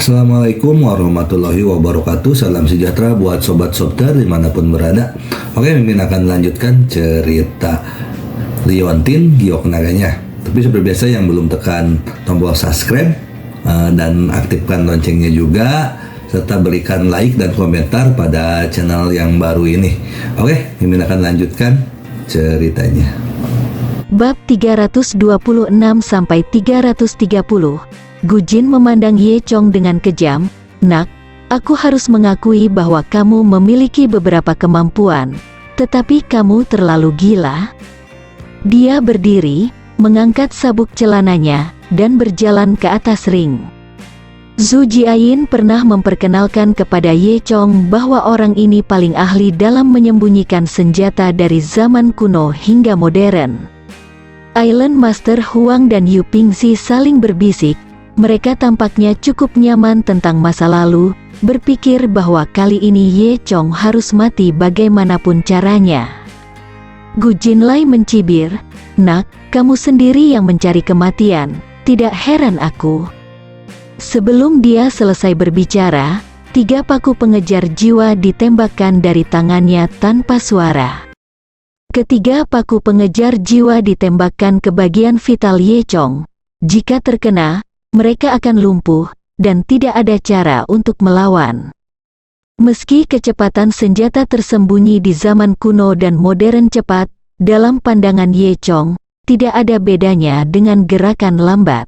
Assalamualaikum warahmatullahi wabarakatuh. Salam sejahtera buat sobat Sobter dimanapun berada. Oke, Mimin akan lanjutkan cerita Liontin Giok Naganya. Tapi seperti biasa yang belum tekan tombol subscribe dan aktifkan loncengnya juga, serta berikan like dan komentar pada channel yang baru ini. Oke, Mimin akan lanjutkan ceritanya. Bab 326 sampai 330. Gujin memandang Ye Chong dengan kejam. "Nak, aku harus mengakui bahwa kamu memiliki beberapa kemampuan, tetapi kamu terlalu gila." Dia berdiri, mengangkat sabuk celananya, dan berjalan ke atas ring. Zhu Jiayin pernah memperkenalkan kepada Ye Chong bahwa orang ini paling ahli dalam menyembunyikan senjata dari zaman kuno hingga modern. Island Master Huang dan Yu Pingxi saling berbisik. Mereka tampaknya cukup nyaman tentang masa lalu, berpikir bahwa kali ini Ye Chong harus mati bagaimanapun caranya. Gu Jinlai mencibir, "Nak, kamu sendiri yang mencari kematian, tidak heran aku." Sebelum dia selesai berbicara, 3 paku pengejar jiwa ditembakkan dari tangannya tanpa suara. Ketiga paku pengejar jiwa ditembakkan ke bagian vital Ye Chong. Jika terkena, mereka akan lumpuh, dan tidak ada cara untuk melawan. Meski kecepatan senjata tersembunyi di zaman kuno dan modern cepat, dalam pandangan Ye Chong, tidak ada bedanya dengan gerakan lambat.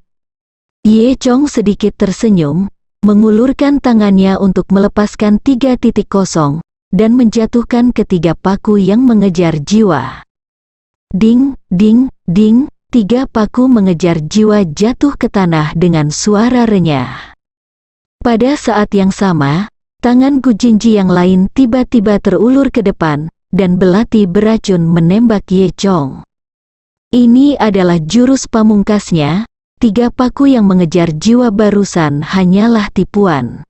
Ye Chong sedikit tersenyum, mengulurkan tangannya untuk melepaskan 3 titik kosong, dan menjatuhkan ketiga paku yang mengejar jiwa. Ding, ding, ding. 3 paku mengejar jiwa jatuh ke tanah dengan suara renyah. Pada saat yang sama, tangan Gu Jinji yang lain tiba-tiba terulur ke depan, dan belati beracun menembak Ye Chong. Ini adalah jurus pamungkasnya. 3 paku yang mengejar jiwa barusan hanyalah tipuan.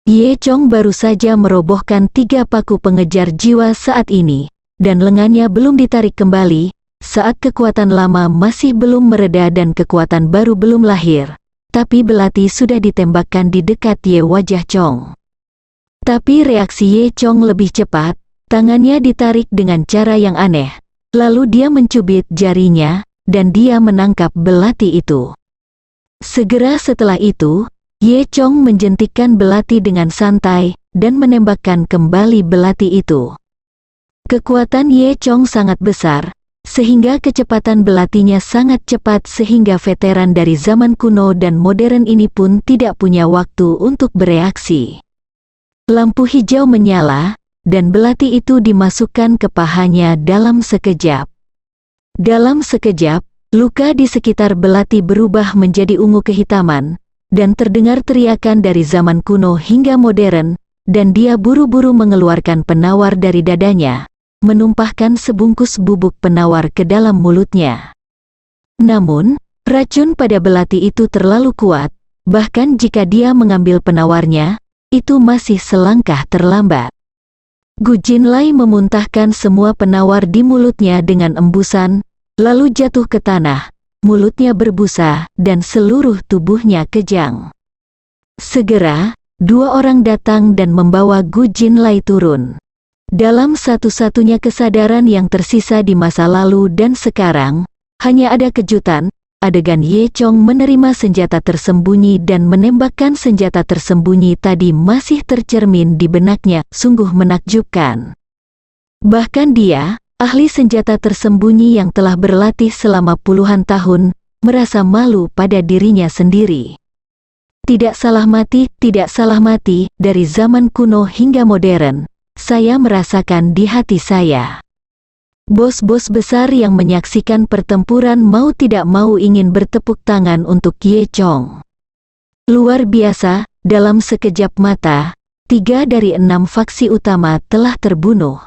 Ye Chong baru saja merobohkan 3 paku pengejar jiwa saat ini, dan lengannya belum ditarik kembali. Saat kekuatan lama masih belum mereda dan kekuatan baru belum lahir, tapi belati sudah ditembakkan di dekat Ye wajah Chong. Tapi reaksi Ye Chong lebih cepat, tangannya ditarik dengan cara yang aneh, lalu dia mencubit jarinya, dan dia menangkap belati itu. Segera setelah itu, Ye Chong menjentikkan belati dengan santai, dan menembakkan kembali belati itu. Kekuatan Ye Chong sangat besar, sehingga kecepatan belatinya sangat cepat sehingga veteran dari zaman kuno dan modern ini pun tidak punya waktu untuk bereaksi. Lampu hijau menyala, dan belati itu dimasukkan ke pahanya dalam sekejap. Dalam sekejap, luka di sekitar belati berubah menjadi ungu kehitaman, dan terdengar teriakan dari zaman kuno hingga modern, dan dia buru-buru mengeluarkan penawar dari dadanya, menumpahkan sebungkus bubuk penawar ke dalam mulutnya. Namun, racun pada belati itu terlalu kuat, bahkan jika dia mengambil penawarnya, itu masih selangkah terlambat. Gu Jinlai memuntahkan semua penawar di mulutnya dengan embusan, lalu jatuh ke tanah, mulutnya berbusa, dan seluruh tubuhnya kejang. Segera, 2 orang datang dan membawa Gu Jinlai turun. Dalam satu-satunya kesadaran yang tersisa di masa lalu dan sekarang, hanya ada kejutan. Adegan Ye Chong menerima senjata tersembunyi dan menembakkan senjata tersembunyi tadi masih tercermin di benaknya, sungguh menakjubkan. Bahkan dia, ahli senjata tersembunyi yang telah berlatih selama puluhan tahun, merasa malu pada dirinya sendiri. Tidak salah mati, dari zaman kuno hingga modern. Saya merasakan di hati saya. Bos-bos besar yang menyaksikan pertempuran mau tidak mau ingin bertepuk tangan untuk Ye Chong. Luar biasa, dalam sekejap mata, 3 dari 6 faksi utama telah terbunuh.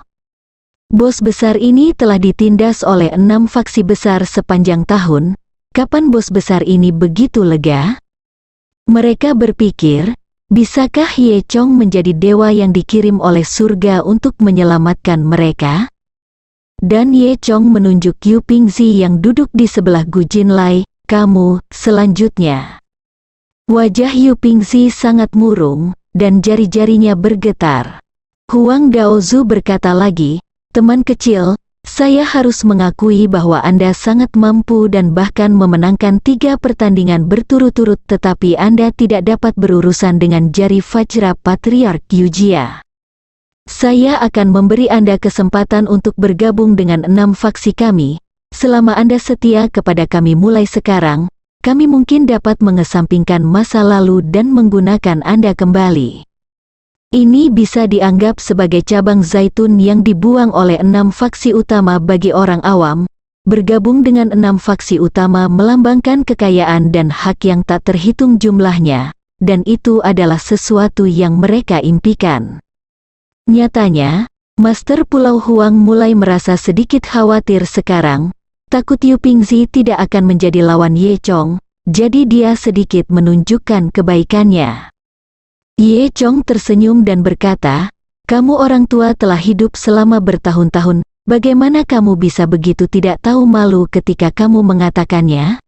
Bos besar ini telah ditindas oleh 6 faksi besar sepanjang tahun. Kapan bos besar ini begitu lega? Mereka berpikir, bisakah Ye Chong menjadi dewa yang dikirim oleh surga untuk menyelamatkan mereka? Dan Ye Chong menunjuk Yu Pingxi yang duduk di sebelah Gu Jinlai, "Kamu, selanjutnya." Wajah Yu Pingzi sangat murung, dan jari-jarinya bergetar. Huang Daozu berkata lagi, teman kecil, saya harus mengakui bahwa Anda sangat mampu dan bahkan memenangkan 3 pertandingan berturut-turut, tetapi Anda tidak dapat berurusan dengan jari Vajra Patriark Yujia. Saya akan memberi Anda kesempatan untuk bergabung dengan 6 faksi kami. Selama Anda setia kepada kami mulai sekarang, kami mungkin dapat mengesampingkan masa lalu dan menggunakan Anda kembali. Ini bisa dianggap sebagai cabang zaitun yang dibuang oleh 6 faksi utama bagi orang awam. Bergabung dengan 6 faksi utama melambangkan kekayaan dan hak yang tak terhitung jumlahnya, dan itu adalah sesuatu yang mereka impikan. Nyatanya, Master Pulau Huang mulai merasa sedikit khawatir sekarang, takut Yu Pingzi tidak akan menjadi lawan Ye Chong, jadi dia sedikit menunjukkan kebaikannya. Ye Chong tersenyum dan berkata, kamu orang tua telah hidup selama bertahun-tahun, bagaimana kamu bisa begitu tidak tahu malu ketika kamu mengatakannya?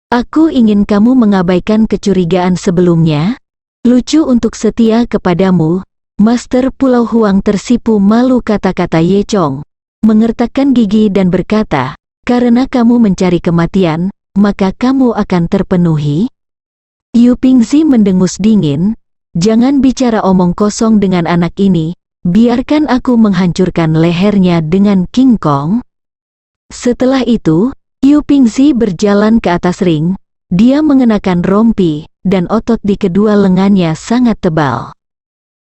Aku ingin kamu mengabaikan kecurigaan sebelumnya. Lucu untuk setia kepadamu. Master Pulau Huang tersipu malu kata-kata Ye Chong, mengertakkan gigi dan berkata, karena kamu mencari kematian, maka kamu akan terpenuhi. Yu Pingzi mendengus dingin, jangan bicara omong kosong dengan anak ini, biarkan aku menghancurkan lehernya dengan King Kong. Setelah itu, Yu Pingzi berjalan ke atas ring, dia mengenakan rompi, dan otot di kedua lengannya sangat tebal.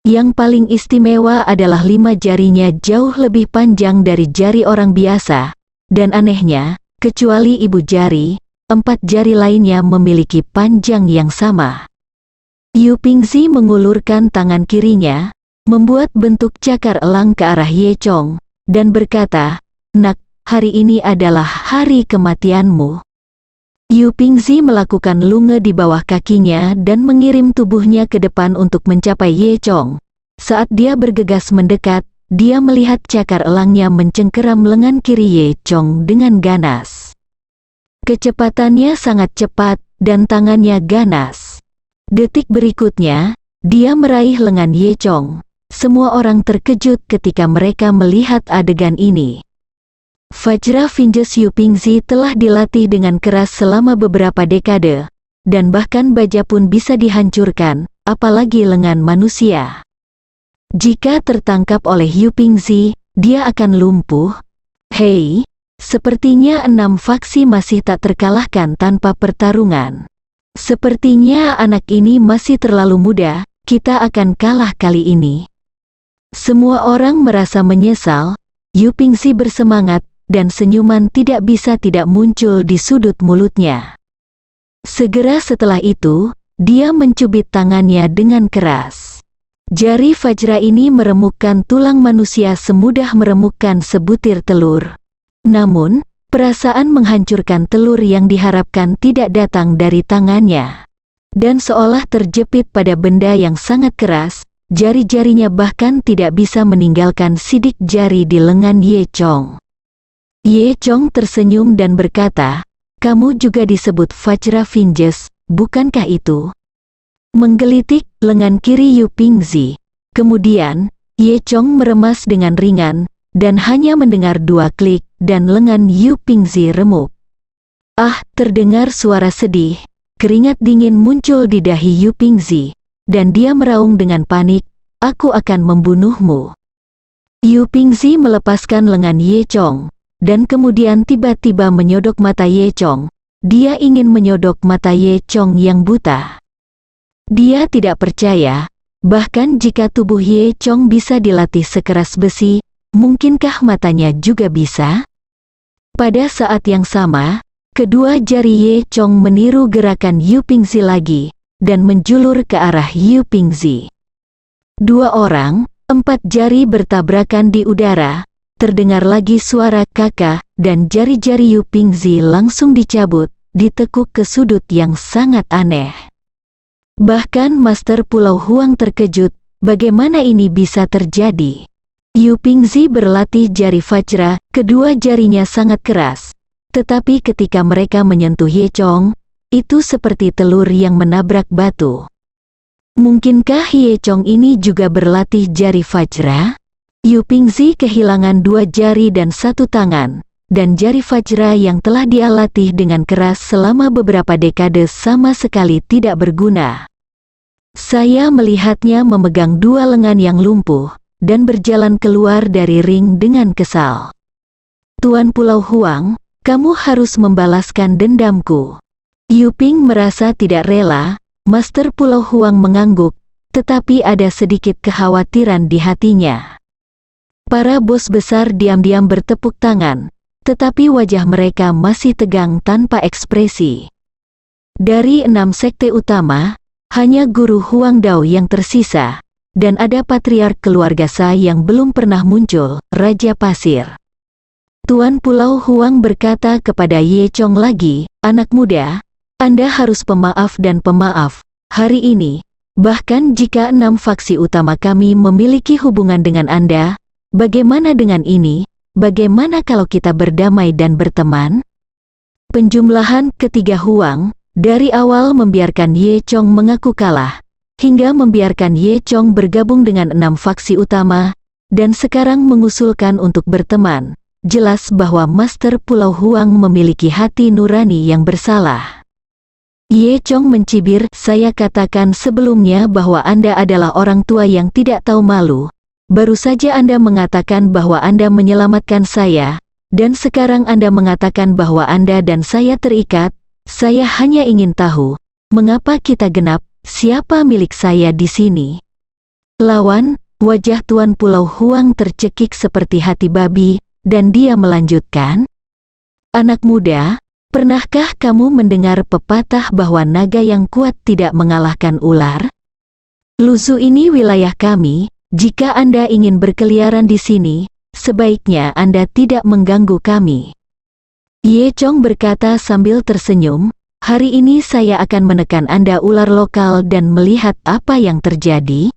Yang paling istimewa adalah 5 jarinya jauh lebih panjang dari jari orang biasa, dan anehnya, kecuali ibu jari, 4 jari lainnya memiliki panjang yang sama. Yu Pingzi mengulurkan tangan kirinya, membuat bentuk cakar elang ke arah Ye Chong, dan berkata, nak, hari ini adalah hari kematianmu. Yu Pingzi melakukan lunge di bawah kakinya dan mengirim tubuhnya ke depan untuk mencapai Ye Chong. Saat dia bergegas mendekat, dia melihat cakar elangnya mencengkeram lengan kiri Ye Chong dengan ganas. Kecepatannya sangat cepat, dan tangannya ganas. Detik berikutnya, dia meraih lengan Ye Chong. Semua orang terkejut ketika mereka melihat adegan ini. Vajra Vinges Yu Pingzi telah dilatih dengan keras selama beberapa dekade, dan bahkan baja pun bisa dihancurkan, apalagi lengan manusia. Jika tertangkap oleh Yu Pingzi, dia akan lumpuh. Hei, sepertinya 6 faksi masih tak terkalahkan tanpa pertarungan. Sepertinya anak ini masih terlalu muda, kita akan kalah kali ini. Semua orang merasa menyesal. Yu Pingzi bersemangat, dan senyuman tidak bisa tidak muncul di sudut mulutnya. Segera setelah itu, dia mencubit tangannya dengan keras. Jari Vajra ini meremukkan tulang manusia semudah meremukkan sebutir telur. Namun, perasaan menghancurkan telur yang diharapkan tidak datang dari tangannya. Dan seolah terjepit pada benda yang sangat keras, jari-jarinya bahkan tidak bisa meninggalkan sidik jari di lengan Ye Chong. Ye Chong tersenyum dan berkata, kamu juga disebut Vajra Vinges, bukankah itu? Menggelitik lengan kiri Yu Pingzi. Kemudian, Ye Chong meremas dengan ringan, dan hanya mendengar 2 klik, dan lengan Yu Pingzi remuk. Ah, terdengar suara sedih, keringat dingin muncul di dahi Yu Pingzi, dan dia meraung dengan panik, aku akan membunuhmu. Yu Pingzi melepaskan lengan Ye Chong, dan kemudian tiba-tiba menyodok mata Ye Chong. Dia ingin menyodok mata Ye Chong yang buta. Dia tidak percaya, bahkan jika tubuh Ye Chong bisa dilatih sekeras besi, mungkinkah matanya juga bisa? Pada saat yang sama, kedua jari Ye Chong meniru gerakan Yu Pingzi lagi, dan menjulur ke arah Yu Pingzi. 2 orang, 4 jari bertabrakan di udara. Terdengar lagi suara kakak, dan jari-jari Yu Pingzi langsung dicabut, ditekuk ke sudut yang sangat aneh. Bahkan Master Pulau Huang terkejut, bagaimana ini bisa terjadi? Yu Pingzi berlatih jari Vajra, kedua jarinya sangat keras. Tetapi ketika mereka menyentuh Ye Chong, itu seperti telur yang menabrak batu. Mungkinkah Ye Chong ini juga berlatih jari Vajra? Yu Pingzi kehilangan 2 jari dan 1 tangan, dan jari Vajra yang telah dia latih dengan keras selama beberapa dekade sama sekali tidak berguna. Saya melihatnya memegang 2 lengan yang lumpuh, dan berjalan keluar dari ring dengan kesal. Tuan Pulau Huang, kamu harus membalaskan dendamku. Yu Ping merasa tidak rela. Master Pulau Huang mengangguk, tetapi ada sedikit kekhawatiran di hatinya. Para bos besar diam-diam bertepuk tangan, tetapi wajah mereka masih tegang tanpa ekspresi. Dari 6 sekte utama, hanya Guru Huang Dao yang tersisa, dan ada patriark keluarga Sa yang belum pernah muncul, Raja Pasir. Tuan Pulau Huang berkata kepada Ye Chong lagi, anak muda, Anda harus pemaaf dan pemaaf. Hari ini, bahkan jika 6 faksi utama kami memiliki hubungan dengan Anda, bagaimana dengan ini? Bagaimana kalau kita berdamai dan berteman? Penjumlahan ketiga Huang, dari awal membiarkan Ye Chong mengaku kalah, hingga membiarkan Ye Chong bergabung dengan 6 faksi utama, dan sekarang mengusulkan untuk berteman. Jelas bahwa Master Pulau Huang memiliki hati nurani yang bersalah. Ye Chong mencibir, saya katakan sebelumnya bahwa Anda adalah orang tua yang tidak tahu malu. Baru saja Anda mengatakan bahwa Anda menyelamatkan saya, dan sekarang Anda mengatakan bahwa Anda dan saya terikat. Saya hanya ingin tahu, mengapa kita genap, siapa milik saya di sini? Lawan, wajah Tuan Pulau Huang tercekik seperti hati babi, dan dia melanjutkan, anak muda, pernahkah kamu mendengar pepatah bahwa naga yang kuat tidak mengalahkan ular? Luzu ini wilayah kami, jika Anda ingin berkeliaran di sini, sebaiknya Anda tidak mengganggu kami. Ye Chong berkata sambil tersenyum, hari ini saya akan menekan Anda ular lokal dan melihat apa yang terjadi.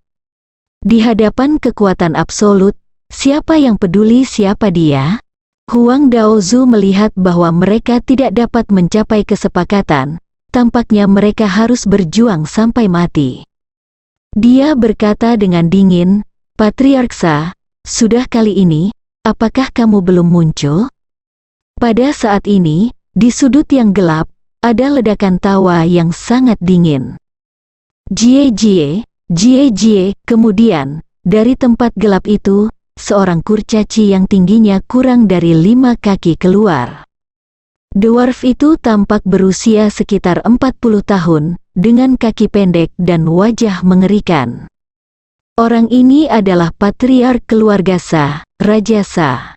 Di hadapan kekuatan absolut, siapa yang peduli siapa dia? Huang Daozu melihat bahwa mereka tidak dapat mencapai kesepakatan, tampaknya mereka harus berjuang sampai mati. Dia berkata dengan dingin, Patriark Sa, sudah kali ini, apakah kamu belum muncul? Pada saat ini, di sudut yang gelap, ada ledakan tawa yang sangat dingin. Jie Jie, Jie Jie, kemudian, dari tempat gelap itu, seorang kurcaci yang tingginya kurang dari 5 kaki keluar. Dwarf itu tampak berusia sekitar 40 tahun, dengan kaki pendek dan wajah mengerikan. Orang ini adalah patriark keluarga Sa, Raja Sa.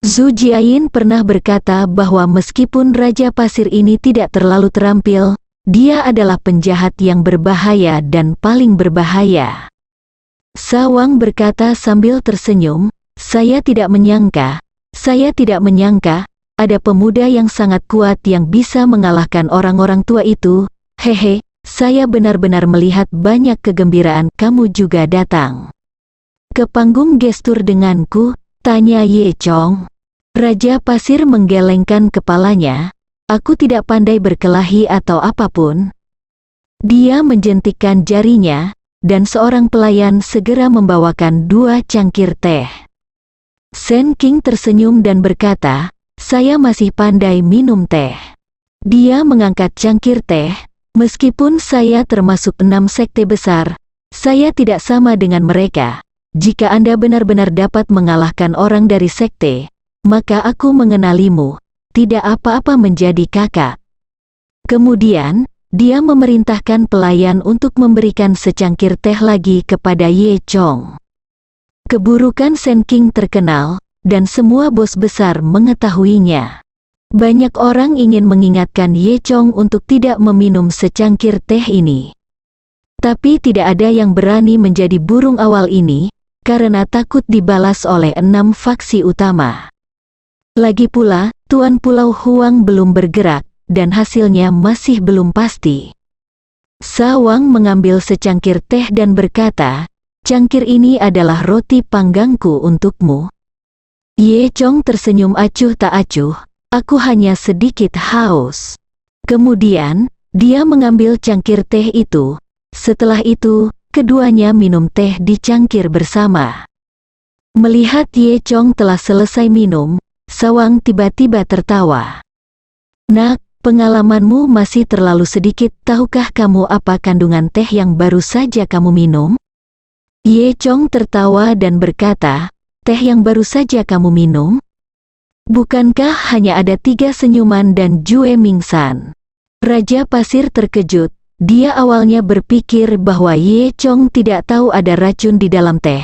Zhu Jiayin pernah berkata bahwa meskipun Raja Pasir ini tidak terlalu terampil, dia adalah penjahat yang berbahaya dan paling berbahaya. Sawang berkata sambil tersenyum, saya tidak menyangka, ada pemuda yang sangat kuat yang bisa mengalahkan orang-orang tua itu. Hehe, saya benar-benar melihat banyak kegembiraan kamu juga datang. Ke panggung gestur denganku, tanya Ye Chong. Raja Pasir menggelengkan kepalanya, aku tidak pandai berkelahi atau apapun. Dia menjentikkan jarinya, dan seorang pelayan segera membawakan 2 cangkir teh. Sen King tersenyum dan berkata, saya masih pandai minum teh. Dia mengangkat cangkir teh, meskipun saya termasuk 6 sekte besar, saya tidak sama dengan mereka. Jika Anda benar-benar dapat mengalahkan orang dari sekte, maka aku mengenalimu, tidak apa-apa menjadi kakak. Kemudian, dia memerintahkan pelayan untuk memberikan secangkir teh lagi kepada Ye Chong. Keburukan Sen King terkenal, dan semua bos besar mengetahuinya. Banyak orang ingin mengingatkan Ye Chong untuk tidak meminum secangkir teh ini. Tapi tidak ada yang berani menjadi burung awal ini, karena takut dibalas oleh 6 faksi utama. Lagi pula, Tuan Pulau Huang belum bergerak, dan hasilnya masih belum pasti. Sawang mengambil secangkir teh dan berkata, cangkir ini adalah roti panggangku untukmu. Ye Chong tersenyum acuh tak acuh, aku hanya sedikit haus. Kemudian, dia mengambil cangkir teh itu. Setelah itu, keduanya minum teh di cangkir bersama. Melihat Ye Chong telah selesai minum, Sawang tiba-tiba tertawa. "Nak, pengalamanmu masih terlalu sedikit. Tahukah kamu apa kandungan teh yang baru saja kamu minum?" Ye Chong tertawa dan berkata, "Teh yang baru saja kamu minum? Bukankah hanya ada 3 senyuman dan Jue Mingsan?" Raja Pasir terkejut. Dia awalnya berpikir bahwa Ye Chong tidak tahu ada racun di dalam teh.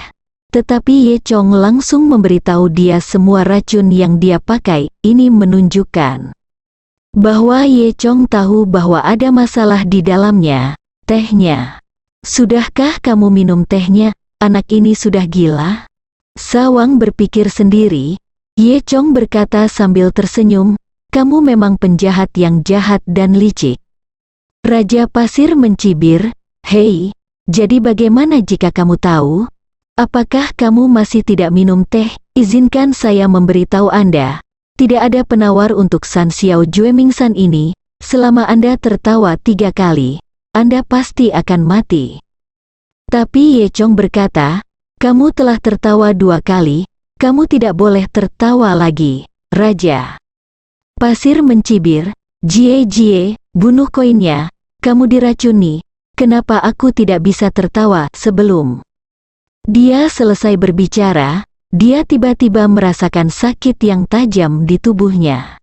Tetapi Ye Chong langsung memberitahu dia semua racun yang dia pakai. Ini menunjukkan bahwa Ye Chong tahu bahwa ada masalah di dalamnya, tehnya. "Sudahkah kamu minum tehnya? Anak ini sudah gila?" Sawang berpikir sendiri. Ye Chong berkata sambil tersenyum, "Kamu memang penjahat yang jahat dan licik." Raja Pasir mencibir, "Hei, jadi bagaimana jika kamu tahu? Apakah kamu masih tidak minum teh? Izinkan saya memberitahu Anda. Tidak ada penawar untuk San Xiao Jue Mingsan ini. Selama Anda tertawa 3 kali, Anda pasti akan mati." Tapi Ye Chong berkata, "Kamu telah tertawa 2 kali, kamu tidak boleh tertawa lagi, Raja." Pasir mencibir, "Jie, bunuh koinnya, kamu diracuni, kenapa aku tidak bisa tertawa sebelum?" Dia selesai berbicara, dia tiba-tiba merasakan sakit yang tajam di tubuhnya.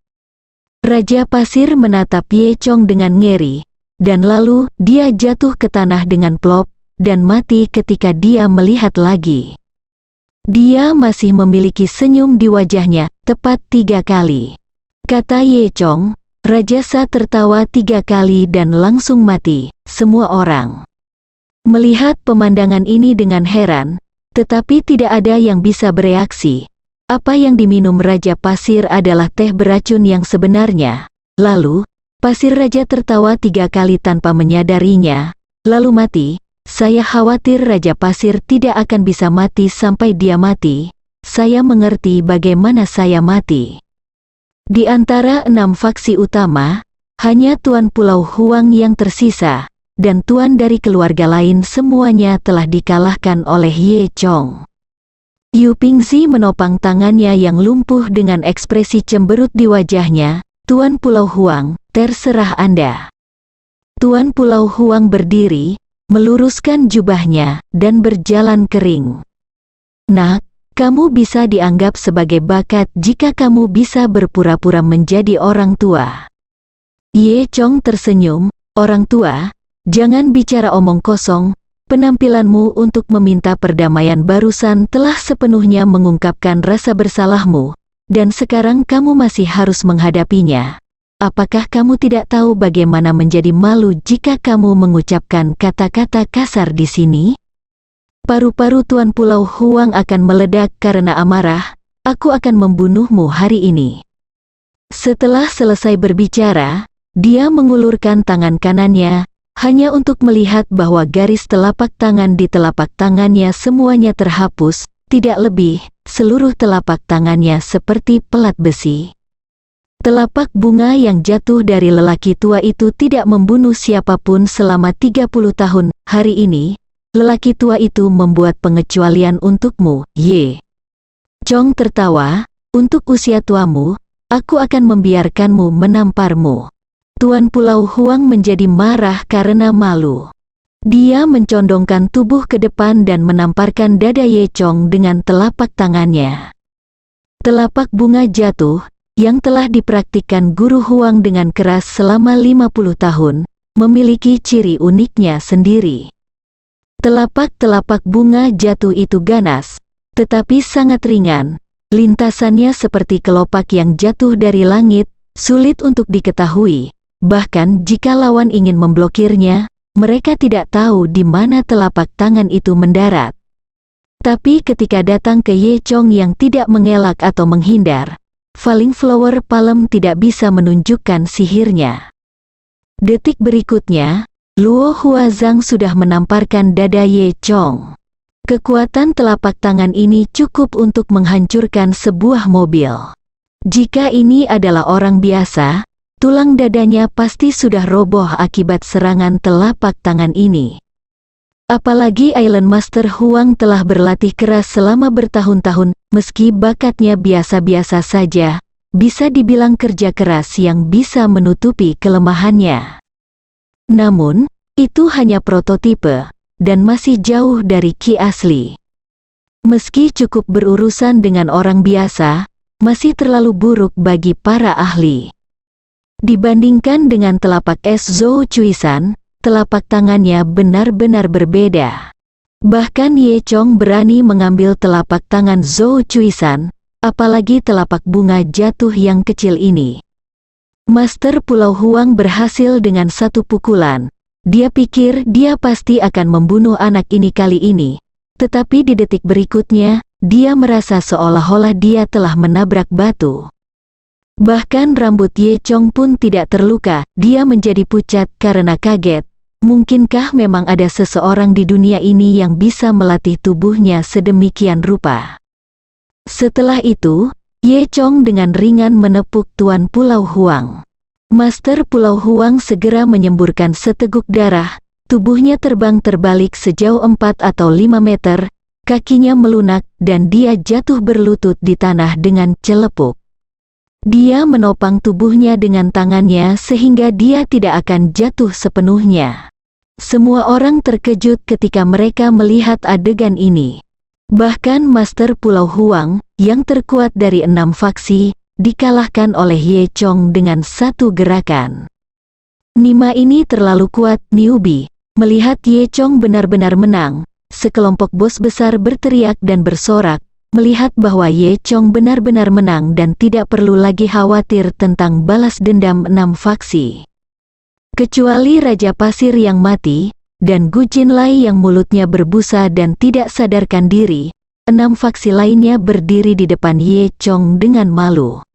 Raja Pasir menatap Ye Chong dengan ngeri, dan lalu dia jatuh ke tanah dengan plop, dan mati ketika dia melihat lagi. Dia masih memiliki senyum di wajahnya, tepat 3 kali. Kata Ye Chong, Raja Sa tertawa 3 kali dan langsung mati. Semua orang melihat pemandangan ini dengan heran, tetapi tidak ada yang bisa bereaksi. Apa yang diminum Raja Pasir adalah teh beracun yang sebenarnya. Lalu, Pasir Raja tertawa 3 kali tanpa menyadarinya, lalu mati. Saya khawatir Raja Pasir tidak akan bisa mati sampai dia mati. Saya mengerti bagaimana saya mati. Di antara 6 faksi utama, hanya Tuan Pulau Huang yang tersisa, dan tuan dari keluarga lain semuanya telah dikalahkan oleh Ye Chong. Yu Pingzi menopang tangannya yang lumpuh dengan ekspresi cemberut di wajahnya. "Tuan Pulau Huang, terserah Anda." Tuan Pulau Huang berdiri, meluruskan jubahnya, dan berjalan kering. "Nak, kamu bisa dianggap sebagai bakat jika kamu bisa berpura-pura menjadi orang tua." Ye Chong tersenyum, "Orang tua, jangan bicara omong kosong. Penampilanmu untuk meminta perdamaian barusan telah sepenuhnya mengungkapkan rasa bersalahmu, dan sekarang kamu masih harus menghadapinya. Apakah kamu tidak tahu bagaimana menjadi malu jika kamu mengucapkan kata-kata kasar di sini?" Paru-paru Tuan Pulau Huang akan meledak karena amarah. "Aku akan membunuhmu hari ini." Setelah selesai berbicara, dia mengulurkan tangan kanannya, hanya untuk melihat bahwa garis telapak tangan di telapak tangannya semuanya terhapus, tidak lebih, seluruh telapak tangannya seperti pelat besi. Telapak bunga yang jatuh dari lelaki tua itu tidak membunuh siapapun selama 30 tahun. Hari ini, lelaki tua itu membuat pengecualian untukmu, Ye Chong tertawa, "Untuk usia tuamu, aku akan membiarkanmu menamparmu." Tuan Pulau Huang menjadi marah karena malu. Dia mencondongkan tubuh ke depan dan menamparkan dada Ye Chong dengan telapak tangannya. Telapak bunga jatuh, yang telah dipraktikkan Guru Huang dengan keras selama 50 tahun, memiliki ciri uniknya sendiri. Telapak-telapak bunga jatuh itu ganas, tetapi sangat ringan. Lintasannya seperti kelopak yang jatuh dari langit, sulit untuk diketahui. Bahkan jika lawan ingin memblokirnya, mereka tidak tahu di mana telapak tangan itu mendarat. Tapi ketika datang ke Ye Chong yang tidak mengelak atau menghindar, Falling Flower Palem tidak bisa menunjukkan sihirnya. Detik berikutnya, Luo Huazang sudah menamparkan dada Ye Chong. Kekuatan telapak tangan ini cukup untuk menghancurkan sebuah mobil. Jika ini adalah orang biasa, tulang dadanya pasti sudah roboh akibat serangan telapak tangan ini. Apalagi Island Master Huang telah berlatih keras selama bertahun-tahun, meski bakatnya biasa-biasa saja, bisa dibilang kerja keras yang bisa menutupi kelemahannya. Namun, itu hanya prototipe, dan masih jauh dari ki asli. Meski cukup berurusan dengan orang biasa, masih terlalu buruk bagi para ahli. Dibandingkan dengan telapak es Zhou Cuisan, telapak tangannya benar-benar berbeda. Bahkan Ye Chong berani mengambil telapak tangan Zhou Cuisan, apalagi telapak bunga jatuh yang kecil ini. Master Pulau Huang berhasil dengan satu pukulan. Dia pikir dia pasti akan membunuh anak ini kali ini. Tetapi di detik berikutnya, dia merasa seolah-olah dia telah menabrak batu. Bahkan rambut Ye Chong pun tidak terluka, dia menjadi pucat karena kaget. Mungkinkah memang ada seseorang di dunia ini yang bisa melatih tubuhnya sedemikian rupa? Setelah itu, Ye Chong dengan ringan menepuk Tuan Pulau Huang. Master Pulau Huang segera menyemburkan seteguk darah. Tubuhnya terbang terbalik sejauh 4 atau 5 meter, kakinya melunak dan dia jatuh berlutut di tanah dengan celepuk. Dia menopang tubuhnya dengan tangannya sehingga dia tidak akan jatuh sepenuhnya. Semua orang terkejut ketika mereka melihat adegan ini. Bahkan Master Pulau Huang, yang terkuat dari 6 faksi, dikalahkan oleh Ye Chong dengan satu gerakan. Nima ini terlalu kuat, newbie. Melihat Ye Chong benar-benar menang, sekelompok bos besar berteriak dan bersorak, melihat bahwa Ye Chong benar-benar menang dan tidak perlu lagi khawatir tentang balas dendam 6 faksi. Kecuali Raja Pasir yang mati, dan Gu Jinlai yang mulutnya berbusa dan tidak sadarkan diri, 6 faksi lainnya berdiri di depan Ye Chong dengan malu.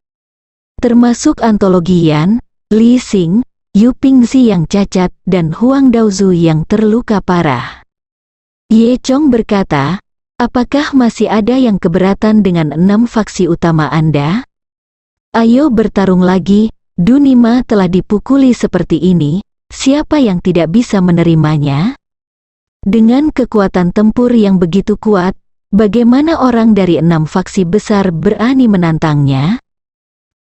Termasuk Antologi Yan, Li Xing, Yu Pingzi yang cacat, dan Huang Daozu yang terluka parah. Ye Chong berkata, apakah masih ada yang keberatan dengan 6 faksi utama Anda? Ayo bertarung lagi, Dunima telah dipukuli seperti ini, siapa yang tidak bisa menerimanya? Dengan kekuatan tempur yang begitu kuat, bagaimana orang dari 6 faksi besar berani menantangnya?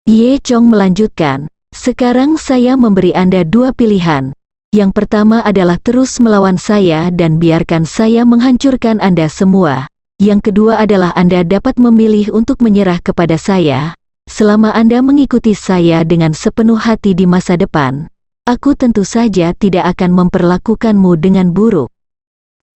Ye Chong melanjutkan, sekarang saya memberi Anda 2 pilihan. Yang pertama adalah terus melawan saya dan biarkan saya menghancurkan Anda semua. Yang kedua adalah Anda dapat memilih untuk menyerah kepada saya. Selama Anda mengikuti saya dengan sepenuh hati di masa depan, aku tentu saja tidak akan memperlakukanmu dengan buruk.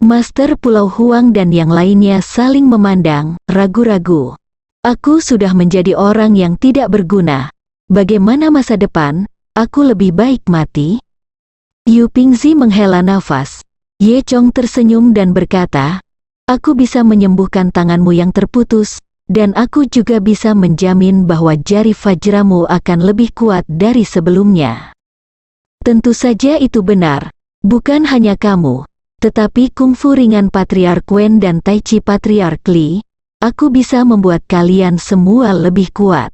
Master Pulau Huang dan yang lainnya saling memandang, ragu-ragu. Aku sudah menjadi orang yang tidak berguna. Bagaimana masa depan? Aku lebih baik mati. Yu Pingzi menghela nafas. Ye Chong tersenyum dan berkata, aku bisa menyembuhkan tanganmu yang terputus, dan aku juga bisa menjamin bahwa jari Vajramu akan lebih kuat dari sebelumnya. Tentu saja itu benar, bukan hanya kamu, tetapi kungfu ringan Patriark Wen dan Tai Chi Patriark Li, aku bisa membuat kalian semua lebih kuat.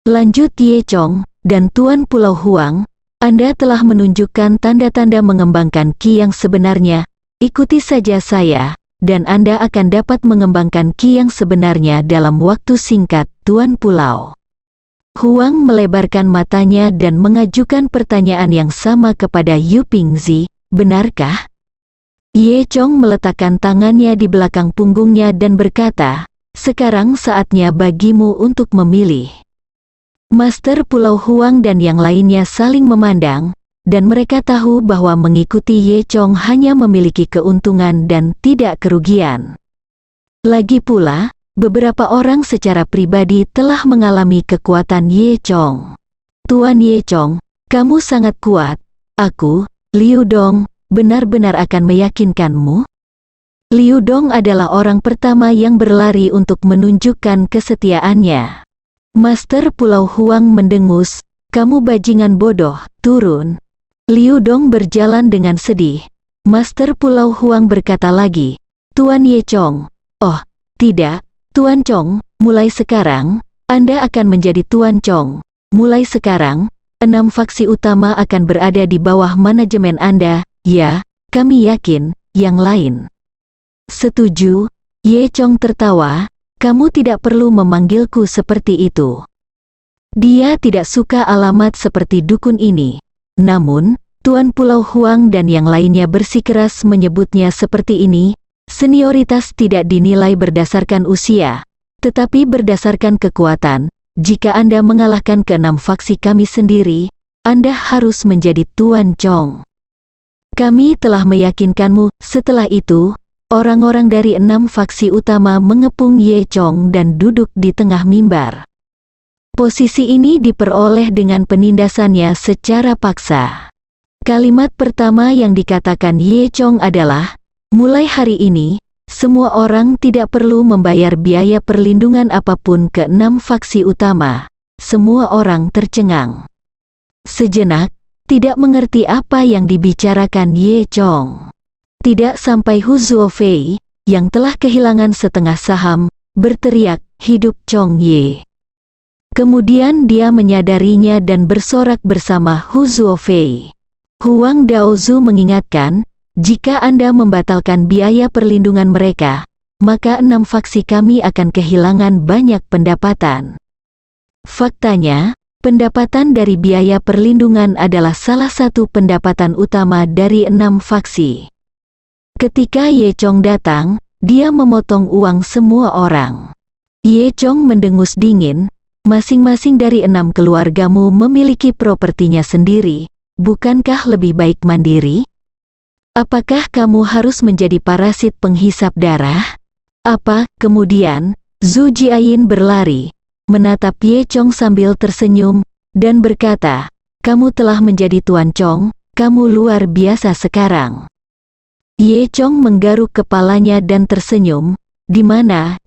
Lanjut Ye Chong, dan Tuan Pulau Huang, Anda telah menunjukkan tanda-tanda mengembangkan ki yang sebenarnya, ikuti saja saya, dan Anda akan dapat mengembangkan ki yang sebenarnya dalam waktu singkat, Tuan Pulau. Huang melebarkan matanya dan mengajukan pertanyaan yang sama kepada Yu Pingzi, benarkah? Ye Chong meletakkan tangannya di belakang punggungnya dan berkata, sekarang saatnya bagimu untuk memilih. Master Pulau Huang dan yang lainnya saling memandang, dan mereka tahu bahwa mengikuti Ye Chong hanya memiliki keuntungan dan tidak kerugian. Lagi pula, beberapa orang secara pribadi telah mengalami kekuatan Ye Chong. Tuan Ye Chong, kamu sangat kuat. Aku, Liu Dong, benar-benar akan meyakinkanmu. Liu Dong adalah orang pertama yang berlari untuk menunjukkan kesetiaannya. Master Pulau Huang mendengus, kamu bajingan bodoh, turun. Liu Dong berjalan dengan sedih. Master Pulau Huang berkata lagi, Tuan Ye Chong, oh, tidak, Tuan Chong, mulai sekarang, Anda akan menjadi Tuan Chong. Mulai sekarang, 6 faksi utama akan berada di bawah manajemen Anda. Ya, kami yakin. Yang lain setuju. Ye Chong tertawa. Kamu tidak perlu memanggilku seperti itu. Dia tidak suka alamat seperti dukun ini. Namun, Tuan Pulau Huang dan yang lainnya bersikeras menyebutnya seperti ini. Senioritas tidak dinilai berdasarkan usia, tetapi berdasarkan kekuatan. Jika Anda mengalahkan ke-6 faksi kami sendiri, Anda harus menjadi Tuan Chong. Kami telah meyakinkanmu. Setelah itu, orang-orang dari 6 faksi utama mengepung Ye Chong dan duduk di tengah mimbar. Posisi ini diperoleh dengan penindasannya secara paksa. Kalimat pertama yang dikatakan Ye Chong adalah, mulai hari ini, semua orang tidak perlu membayar biaya perlindungan apapun ke-6 faksi utama. Semua orang tercengang. Sejenak, tidak mengerti apa yang dibicarakan Ye Chong. Tidak sampai Hu Zuofei, yang telah kehilangan setengah saham, berteriak, hidup Chong Ye. Kemudian dia menyadarinya dan bersorak bersama Hu Zuofei. Huang Daozu mengingatkan, jika Anda membatalkan biaya perlindungan mereka, maka 6 faksi kami akan kehilangan banyak pendapatan. Faktanya, pendapatan dari biaya perlindungan adalah salah satu pendapatan utama dari 6 faksi. Ketika Ye Chong datang, dia memotong uang semua orang. Ye Chong mendengus dingin, masing-masing dari 6 keluargamu memiliki propertinya sendiri. Bukankah lebih baik mandiri? Apakah kamu harus menjadi parasit penghisap darah? Apa? Kemudian, Zhu Jiayin berlari, menatap Ye Chong sambil tersenyum, dan berkata, kamu telah menjadi Tuan Chong, kamu luar biasa sekarang. Ye Chong menggaruk kepalanya dan tersenyum, di mana?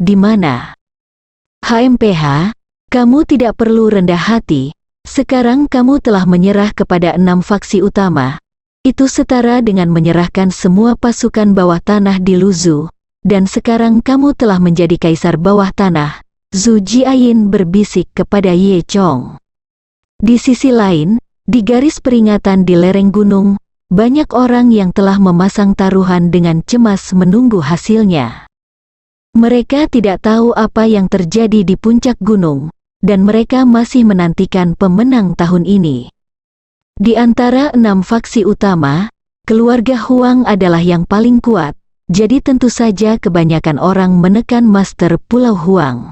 HMPH, kamu tidak perlu rendah hati. Sekarang kamu telah menyerah kepada 6 faksi utama. Itu setara dengan menyerahkan semua pasukan bawah tanah di Luzhu. Dan sekarang kamu telah menjadi kaisar bawah tanah. Zhu Jiayin berbisik kepada Ye Chong. Di sisi lain, di garis peringatan di lereng gunung, banyak orang yang telah memasang taruhan dengan cemas menunggu hasilnya. Mereka tidak tahu apa yang terjadi di puncak gunung. Dan mereka masih menantikan pemenang tahun ini. Di antara 6 faksi utama, keluarga Huang adalah yang paling kuat, jadi tentu saja kebanyakan orang menekan Master Pulau Huang.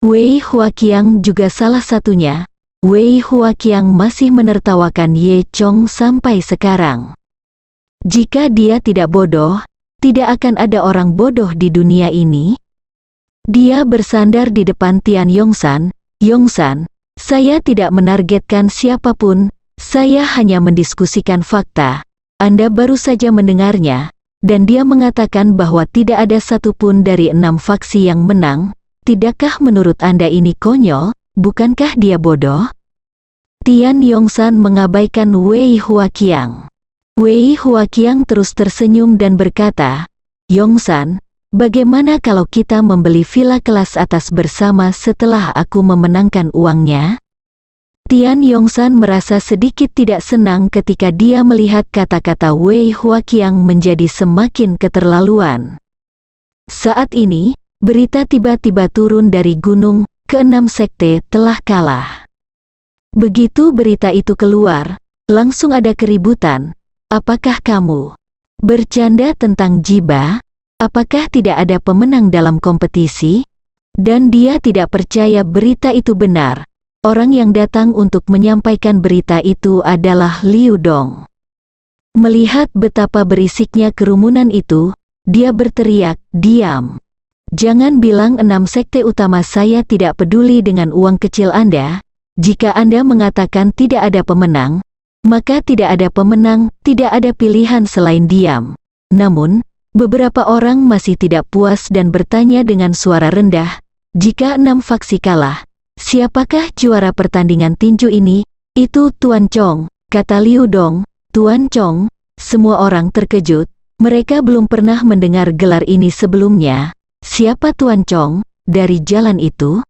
Wei Huaqiang juga salah satunya. Wei Huaqiang masih menertawakan Ye Chong sampai sekarang. Jika dia tidak bodoh, tidak akan ada orang bodoh di dunia ini. Dia bersandar di depan Tian Yongsan. Yongsan, saya tidak menargetkan siapapun, saya hanya mendiskusikan fakta. Anda baru saja mendengarnya, dan dia mengatakan bahwa tidak ada satupun dari 6 faksi yang menang. Tidakkah menurut Anda ini konyol? Bukankah dia bodoh? Tian Yongsan mengabaikan Wei Huaqiang. Wei Huaqiang terus tersenyum dan berkata, Yongsan, bagaimana kalau kita membeli villa kelas atas bersama setelah aku memenangkan uangnya? Tian Yongsan merasa sedikit tidak senang ketika dia melihat kata-kata Wei Huaqiang menjadi semakin keterlaluan. Saat ini, berita tiba-tiba turun dari gunung, ke-6 sekte telah kalah. Begitu berita itu keluar, langsung ada keributan. Apakah kamu bercanda tentang Jiba? Apakah tidak ada pemenang dalam kompetisi? Dan dia tidak percaya berita itu benar. Orang yang datang untuk menyampaikan berita itu adalah Liu Dong. Melihat betapa berisiknya kerumunan itu, dia berteriak, diam. Jangan bilang 6 sekte utama saya tidak peduli dengan uang kecil Anda. Jika Anda mengatakan tidak ada pemenang, maka tidak ada pemenang, tidak ada pilihan selain diam. Namun, beberapa orang masih tidak puas dan bertanya dengan suara rendah, jika 6 faksi kalah, siapakah juara pertandingan tinju ini? Itu Tuan Chong, kata Liu Dong. Tuan Chong, semua orang terkejut, mereka belum pernah mendengar gelar ini sebelumnya. Siapa Tuan Chong, dari jalan itu?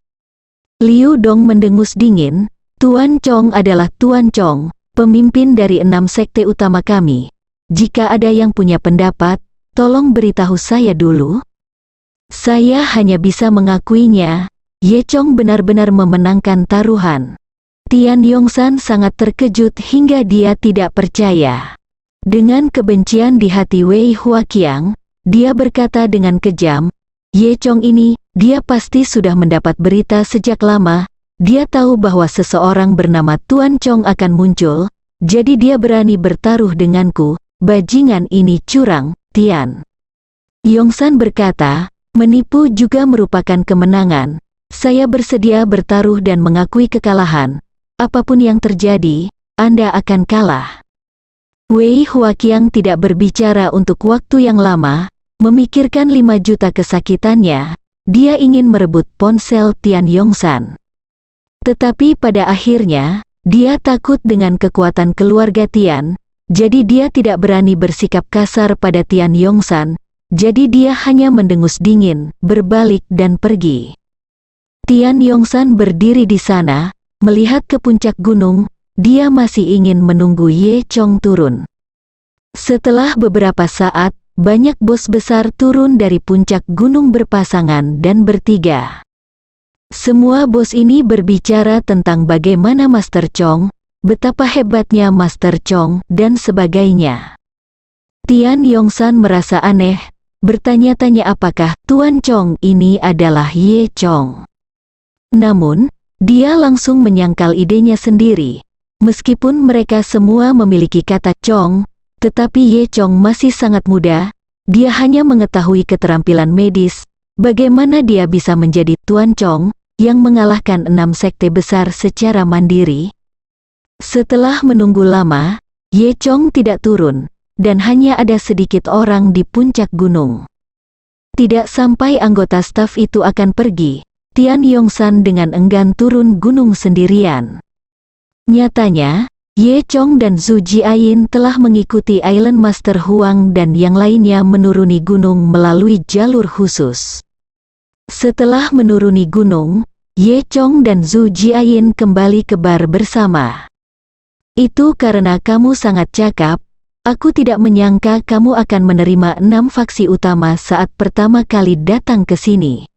Liu Dong mendengus dingin, Tuan Chong adalah Tuan Chong, pemimpin dari 6 sekte utama kami. Jika ada yang punya pendapat, tolong beritahu saya dulu. Saya hanya bisa mengakuinya, Ye Chong benar-benar memenangkan taruhan. Tian Yongsan sangat terkejut hingga dia tidak percaya. Dengan kebencian di hati Wei Huaqiang, dia berkata dengan kejam, Ye Chong ini, dia pasti sudah mendapat berita sejak lama. Dia tahu bahwa seseorang bernama Tuan Chong akan muncul, jadi dia berani bertaruh denganku. Bajingan ini curang, Tian Yongsan berkata, menipu juga merupakan kemenangan. Saya bersedia bertaruh dan mengakui kekalahan. Apapun yang terjadi, Anda akan kalah. Wei Huaqiang tidak berbicara untuk waktu yang lama, memikirkan 5 juta kesakitannya. Dia ingin merebut ponsel Tian Yongsan. Tetapi pada akhirnya, dia takut dengan kekuatan keluarga Tian. Jadi dia tidak berani bersikap kasar pada Tian Yongsan, jadi dia hanya mendengus dingin, berbalik dan pergi. Tian Yongsan berdiri di sana, melihat ke puncak gunung, dia masih ingin menunggu Ye Chong turun. Setelah beberapa saat, banyak bos besar turun dari puncak gunung berpasangan dan bertiga. Semua bos ini berbicara tentang bagaimana Master Chong, betapa hebatnya Master Chong, dan sebagainya. Tian Yongsan merasa aneh, bertanya-tanya apakah Tuan Chong ini adalah Ye Chong. Namun, dia langsung menyangkal idenya sendiri. Meskipun mereka semua memiliki kata Chong, tetapi Ye Chong masih sangat muda, dia hanya mengetahui keterampilan medis, bagaimana dia bisa menjadi Tuan Chong, yang mengalahkan 6 sekte besar secara mandiri. Setelah menunggu lama, Ye Chong tidak turun, dan hanya ada sedikit orang di puncak gunung. Tidak sampai anggota staf itu akan pergi, Tian Yongsan dengan enggan turun gunung sendirian. Nyatanya, Ye Chong dan Zhu Jiayin telah mengikuti Island Master Huang dan yang lainnya menuruni gunung melalui jalur khusus. Setelah menuruni gunung, Ye Chong dan Zhu Jiayin kembali ke bar bersama. Itu karena kamu sangat cakap, aku tidak menyangka kamu akan menerima 6 faksi utama saat pertama kali datang ke sini.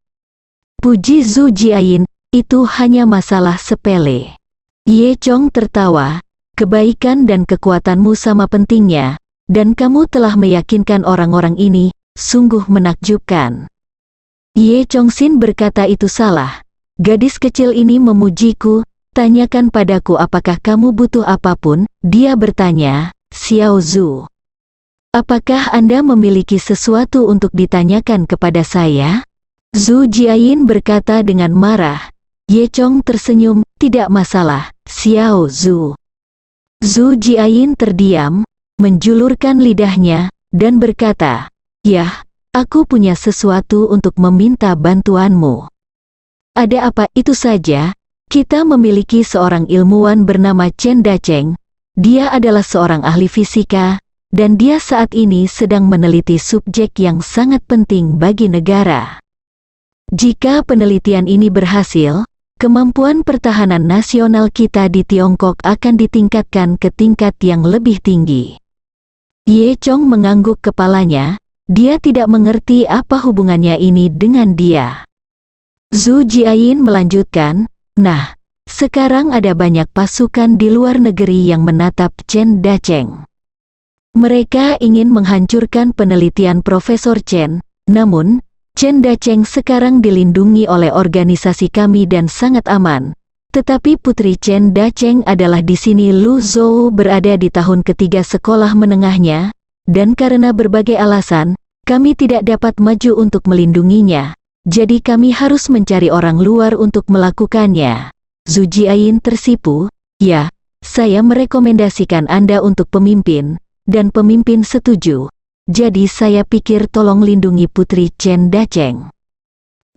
Puji Zhu Jiayin, itu hanya masalah sepele. Ye Chong tertawa, kebaikan dan kekuatanmu sama pentingnya, dan kamu telah meyakinkan orang-orang ini, sungguh menakjubkan. Ye Chongsin berkata itu salah, gadis kecil ini memujiku. Tanyakan padaku apakah kamu butuh apapun, dia bertanya, Xiao Zhu. Apakah Anda memiliki sesuatu untuk ditanyakan kepada saya? Zhu Jiayin berkata dengan marah. Ye Chong tersenyum, tidak masalah, Xiao Zhu. Zhu Jiayin terdiam, menjulurkan lidahnya, dan berkata, Yah, aku punya sesuatu untuk meminta bantuanmu. Ada apa? Itu saja. Kita memiliki seorang ilmuwan bernama Chen Dacheng. Dia adalah seorang ahli fisika, dan dia saat ini sedang meneliti subjek yang sangat penting bagi negara. Jika penelitian ini berhasil, kemampuan pertahanan nasional kita di Tiongkok akan ditingkatkan ke tingkat yang lebih tinggi. Ye Chong mengangguk kepalanya, dia tidak mengerti apa hubungannya ini dengan dia. Zhu Jiayin melanjutkan, nah, sekarang ada banyak pasukan di luar negeri yang menatap Chen Dacheng. Mereka ingin menghancurkan penelitian Profesor Chen, namun, Chen Dacheng sekarang dilindungi oleh organisasi kami dan sangat aman. Tetapi putri Chen Dacheng adalah di sini. Lu Zhou berada di tahun ketiga sekolah menengahnya, dan karena berbagai alasan, kami tidak dapat maju untuk melindunginya. Jadi kami harus mencari orang luar untuk melakukannya. Zhu Jiayin tersipu, ya, saya merekomendasikan Anda untuk pemimpin, dan pemimpin setuju. Jadi saya pikir tolong lindungi putri Chen Dacheng.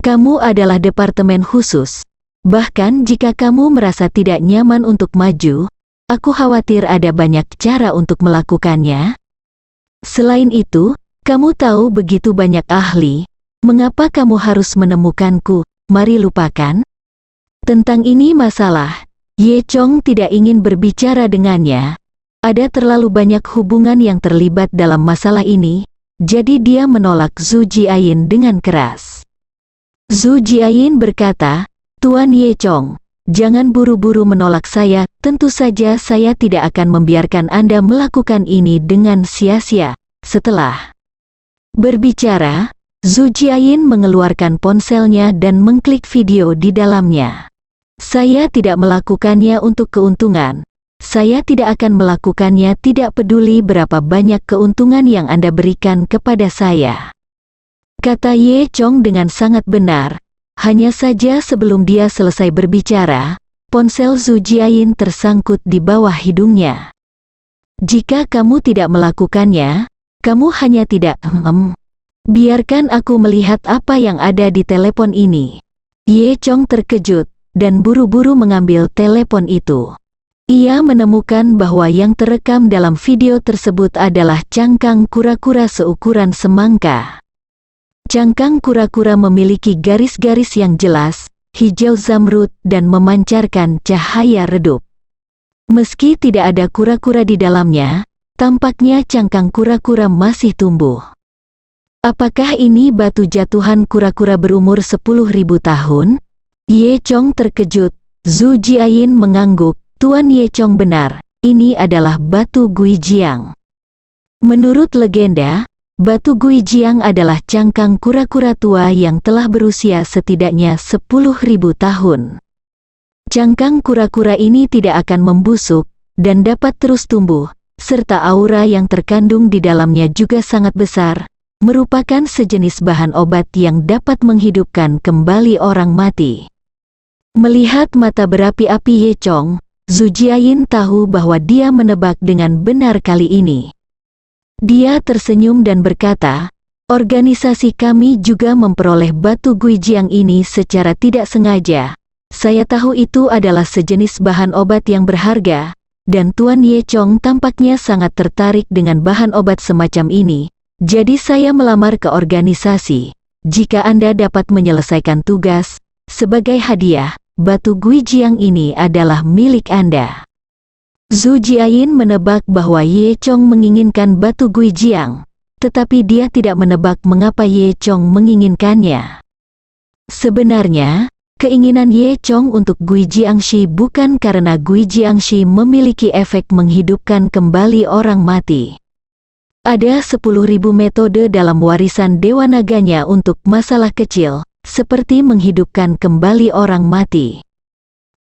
Kamu adalah departemen khusus. Bahkan jika kamu merasa tidak nyaman untuk maju, aku khawatir ada banyak cara untuk melakukannya. Selain itu, kamu tahu begitu banyak ahli. Mengapa kamu harus menemukanku? Mari lupakan tentang ini masalah. Ye Chong tidak ingin berbicara dengannya. Ada terlalu banyak hubungan yang terlibat dalam masalah ini, jadi dia menolak Zhu Jiayin dengan keras. Zhu Jiayin berkata, "Tuan Ye Chong, jangan buru-buru menolak saya, tentu saja saya tidak akan membiarkan Anda melakukan ini dengan sia-sia." Setelah berbicara, Zhu Jiayin mengeluarkan ponselnya dan mengklik video di dalamnya. "Saya tidak melakukannya untuk keuntungan. Saya tidak akan melakukannya tidak peduli berapa banyak keuntungan yang Anda berikan kepada saya," kata Ye Chong dengan sangat benar. Hanya saja sebelum dia selesai berbicara, ponsel Zhu Jiayin tersangkut di bawah hidungnya. "Jika kamu tidak melakukannya, kamu hanya tidak biarkan aku melihat apa yang ada di telepon ini." Ye Chong terkejut dan buru-buru mengambil telepon itu. Ia menemukan bahwa yang terekam dalam video tersebut adalah cangkang kura-kura seukuran semangka. Cangkang kura-kura memiliki garis-garis yang jelas, hijau zamrud dan memancarkan cahaya redup. Meski tidak ada kura-kura di dalamnya, tampaknya cangkang kura-kura masih tumbuh. Apakah ini batu jatuhan kura-kura berumur 10.000 tahun? Ye Chong terkejut. Zhu Jiayin mengangguk. "Tuan Ye Chong benar, ini adalah batu Guijiang." Menurut legenda, batu Guijiang adalah cangkang kura-kura tua yang telah berusia setidaknya 10.000 tahun. Cangkang kura-kura ini tidak akan membusuk dan dapat terus tumbuh, serta aura yang terkandung di dalamnya juga sangat besar, merupakan sejenis bahan obat yang dapat menghidupkan kembali orang mati. Melihat mata berapi-api Ye Chong, Zhu Jiayin tahu bahwa dia menebak dengan benar kali ini. Dia tersenyum dan berkata, "Organisasi kami juga memperoleh batu Guijiang ini secara tidak sengaja. Saya tahu itu adalah sejenis bahan obat yang berharga, dan Tuan Ye Chong tampaknya sangat tertarik dengan bahan obat semacam ini. Jadi saya melamar ke organisasi. Jika Anda dapat menyelesaikan tugas, sebagai hadiah, batu Guijiang ini adalah milik Anda." Zhu Jiayin menebak bahwa Ye Chong menginginkan batu Guijiang, tetapi dia tidak menebak mengapa Ye Chong menginginkannya. Sebenarnya, keinginan Ye Chong untuk Guijiangshi bukan karena Guijiangshi memiliki efek menghidupkan kembali orang mati. Ada 10.000 metode dalam warisan Dewa Naganya untuk masalah kecil, seperti menghidupkan kembali orang mati.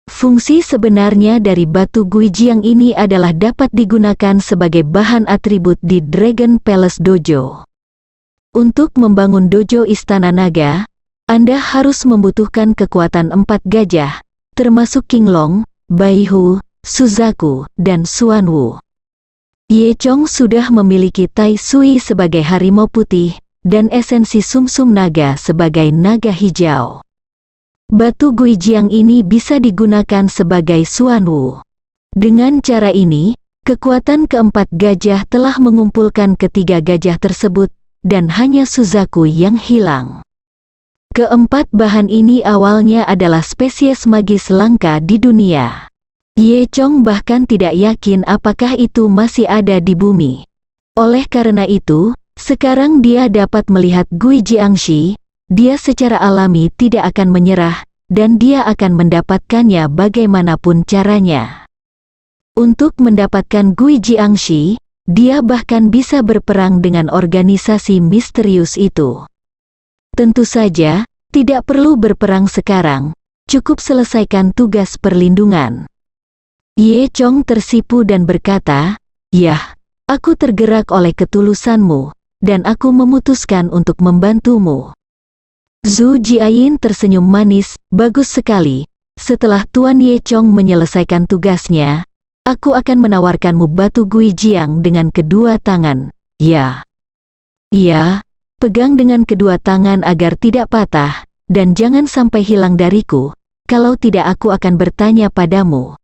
Fungsi sebenarnya dari batu Guijiang ini adalah dapat digunakan sebagai bahan atribut di Dragon Palace Dojo. Untuk membangun dojo Istana Naga, Anda harus membutuhkan kekuatan 4 gajah, termasuk King Long, Bai Hu, Suzaku, dan Xuanwu. Ye Chong sudah memiliki Tai Sui sebagai harimau putih, dan esensi sumsum naga sebagai naga hijau. Batu Guijiang ini bisa digunakan sebagai Xuanwu. Dengan cara ini, kekuatan keempat gajah telah mengumpulkan ketiga gajah tersebut, dan hanya Suzaku yang hilang. Keempat bahan ini awalnya adalah spesies magis langka di dunia. Ye Chong bahkan tidak yakin apakah itu masih ada di bumi. Oleh karena itu, sekarang dia dapat melihat Guijiangshi, dia secara alami tidak akan menyerah, dan dia akan mendapatkannya bagaimanapun caranya. Untuk mendapatkan Guijiangshi, dia bahkan bisa berperang dengan organisasi misterius itu. Tentu saja, tidak perlu berperang sekarang, cukup selesaikan tugas perlindungan. Ye Chong tersipu dan berkata, "Yah, aku tergerak oleh ketulusanmu, dan aku memutuskan untuk membantumu." Zhu Jiayin tersenyum manis, "Bagus sekali. Setelah Tuan Ye Chong menyelesaikan tugasnya, aku akan menawarkanmu batu Guijiang dengan kedua tangan. Ya. Iya, pegang dengan kedua tangan agar tidak patah, dan jangan sampai hilang dariku, kalau tidak aku akan bertanya padamu,"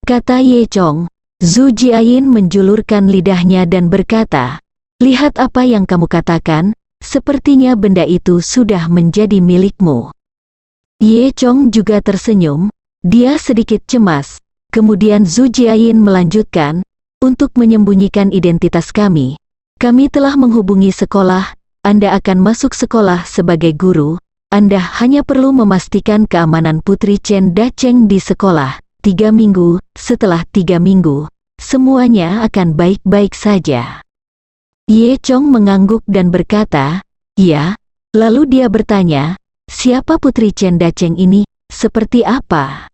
kata Ye Chong. Zhu Jiayin menjulurkan lidahnya dan berkata, "Lihat apa yang kamu katakan, sepertinya benda itu sudah menjadi milikmu." Ye Chong juga tersenyum, Dia sedikit cemas. Kemudian Zhu Jiayin melanjutkan, untuk menyembunyikan identitas kami telah menghubungi sekolah. Anda akan masuk sekolah sebagai guru. Anda hanya perlu memastikan keamanan Putri Chen Dacheng di sekolah. 3 minggu, setelah 3 minggu, semuanya akan baik-baik saja. Ye Chong mengangguk dan berkata, ya. Lalu dia bertanya, siapa Putri Chen Dacheng ini, seperti apa?